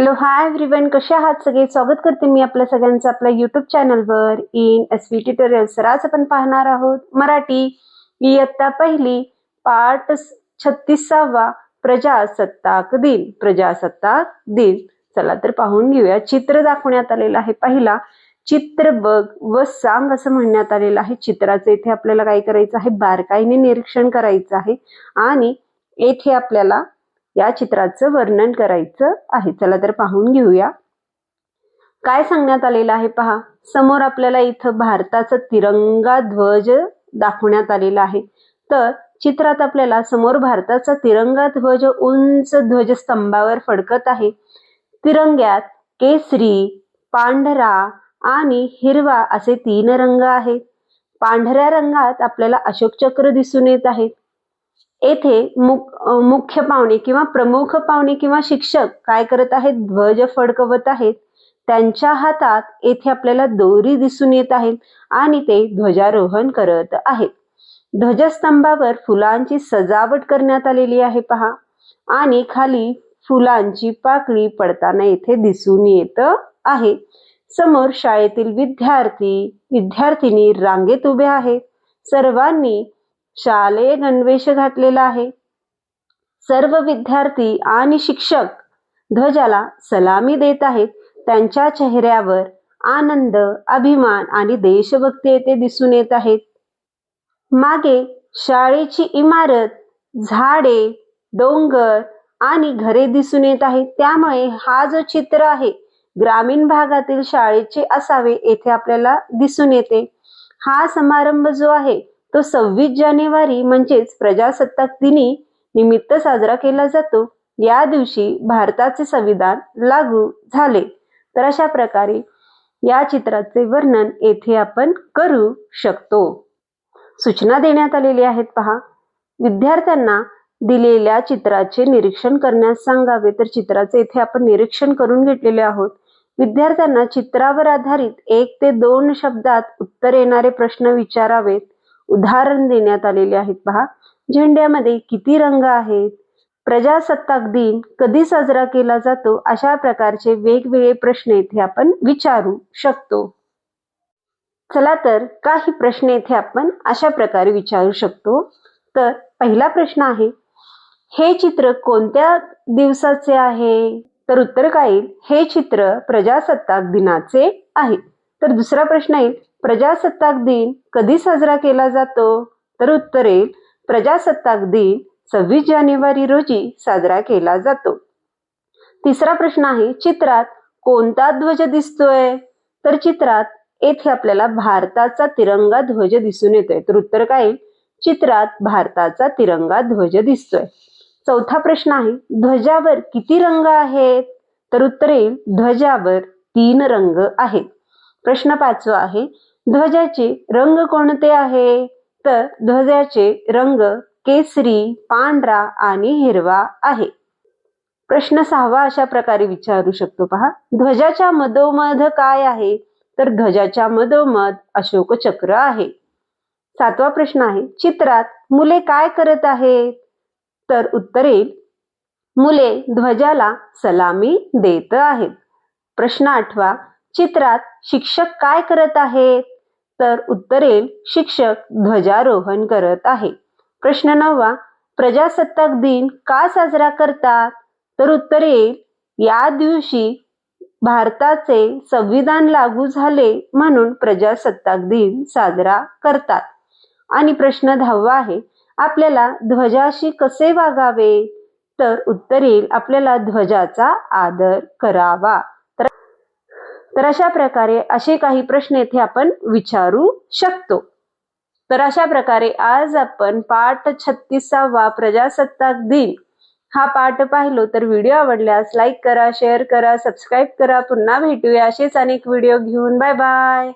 Hello hi everyone, कसे आहात सगळे? स्वागत करते मी आपल्या सगळ्यांचं आपल्या YouTube चॅनलवर इन एसवी ट्युटोरियल्स. तर आज आपण पाहणार आहोत मराठी इयत्ता पहिली पाठ 36वा प्रजासत्ताक दिन. प्रजासत्ताक दिन. चला तर पाहून घेऊया. चित्र दाखवण्यात आलेलं आहे. पहिला चित्र बघ व सांग असं म्हणण्यात आलेलं आहे. चित्राचे इथे आपल्याला काय करायचं आहे? बारकाईने निरीक्षण करायचं आहे आणि येथे आपल्याला या चित्राचं वर्णन करायचं आहे. चला तर पाहून घेऊया. काय सांगण्यात आलेलं आहे पहा. समोर आपल्याला इथं भारताचा तिरंगा ध्वज दाखवण्यात आलेला आहे. तर चित्रात आपल्याला समोर भारताचा तिरंगा ध्वज उंच ध्वजस्तंभावर फडकत आहे. तिरंग्यात केसरी, पांढरा आणि हिरवा असे 3 रंग आहेत. पांढऱ्या रंगात आपल्याला अशोक चक्र दिसून येत आहे. येथे मुख्य पाहुणे किंवा प्रमुख पाहुणे किंवा शिक्षक काय करत आहेत? ध्वज फडकवत आहेत. त्यांच्या हातात येथे आपल्याला दोरी दिसून येत आहे आणि ते ध्वजारोहण करत आहेत. ध्वजस्तंभावर फुलांची सजावट करण्यात आलेली आहे पहा आणि खाली फुलांची पाकळी पडताना येथे दिसून येत आहे. समोर शाळेतील विद्यार्थिनी रांगेत उभे आहेत. सर्वांनी शालेय गणवेश घातलेला आहे. सर्व विद्यार्थी आणि शिक्षक ध्वजाला सलामी देत आहेत. त्यांच्या चेहऱ्यावर आनंद, अभिमान आणि देशभक्ती येथे दिसून येत आहेत. मागे शाळेची इमारत, झाडे, डोंगर आणि घरे दिसून येत आहेत. त्यामुळे हा जो चित्र आहे ग्रामीण भागातील शाळेचे असावे येथे आपल्याला दिसून येते. हा समारंभ जो आहे तो 26 जानेवारी म्हणजेच प्रजासत्ताक दिनी निमित्त साजरा केला जातो. या दिवशी भारताचे संविधान लागू झाले. तर अशा प्रकारे या चित्राचे वर्णन येथे आपण करू शकतो. सूचना देण्यात आलेली आहेत पहा. विद्यार्थ्यांना दिलेल्या चित्राचे निरीक्षण करण्यास सांगावे. तर चित्राचे येथे आपण निरीक्षण करून घेतलेले आहोत. विद्यार्थ्यांना चित्रावर आधारित 1 ते 2 शब्दात उत्तर येणारे प्रश्न विचारावेत. उदाहरण देण्यात आलेले आहेत पहा. झेंड्यामध्ये किती रंग आहेत? प्रजासत्ताक दिन कधी साजरा केला जातो? अशा प्रकारचे वेगवेगळे प्रश्न इथे आपण विचारू शकतो. चला तर काही प्रश्न इथे आपण अशा प्रकारे विचारू शकतो. तर पहिला प्रश्न आहे, हे चित्र कोणत्या दिवसाचे आहे? तर उत्तर काय येईल? हे चित्र प्रजासत्ताक दिनाचे आहे. तर दुसरा प्रश्न येईल, प्रजासत्ताक दिन कधी साजरा केला जातो? तर उत्तर येईल, प्रजासत्ताक दिन 26 जानेवारी रोजी साजरा केला जातो. तिसरा प्रश्न आहे, चित्रात कोणता ध्वज दिसतोय? तर चित्रात येथे आपल्याला भारताचा तिरंगा ध्वज दिसून येतोय. तर उत्तर काय येईल? चित्रात भारताचा तिरंगा ध्वज दिसतोय. चौथा प्रश्न आहे, ध्वजावर किती रंग आहेत? तर उत्तर येईल, ध्वजावर 3 रंग आहेत. प्रश्न 5वा आहे, ध्वजाचे रंग कोणते आहे? तर ध्वजाचे रंग केसरी, पांढरा आणि हिरवा आहे. प्रश्न 6वा अशा प्रकारे विचारू शकतो पहा. ध्वजाच्या मधोमध काय आहे? तर ध्वजाच्या मधोमध अशोक चक्र आहे. 7वा प्रश्न आहे, चित्रात मुले काय करत आहेत? तर उत्तर येईल, मुले ध्वजाला सलामी देत आहेत. प्रश्न 8वा, चित्रात शिक्षक काय करत आहेत? तर उत्तर येईल, शिक्षक ध्वजारोहण करत आहे. प्रश्न 9वा, प्रजासत्ताक दिन का साजरा करतात? तर उत्तर येईल, या दिवशी भारताचे संविधान लागू झाले म्हणून प्रजासत्ताक दिन साजरा करतात. आणि प्रश्न 10वा आहे, आपल्याला ध्वजाशी कसे वागावे? तर उत्तर येईल, आपल्याला ध्वजाचा आदर करावा. तर अशा प्रकारे असे काही प्रश्न येथे आपण विचारू शकतो. तर अशा प्रकारे आज आपण पाठ 36वा प्रजासत्ताक दिन हा पाठ पाहिलो. तर व्हिडिओ आवडल्यास लाईक करा, शेअर करा, सबस्क्राईब करा. पुन्हा भेटूया असेच अनेक व्हिडिओ घेऊन. Bye bye.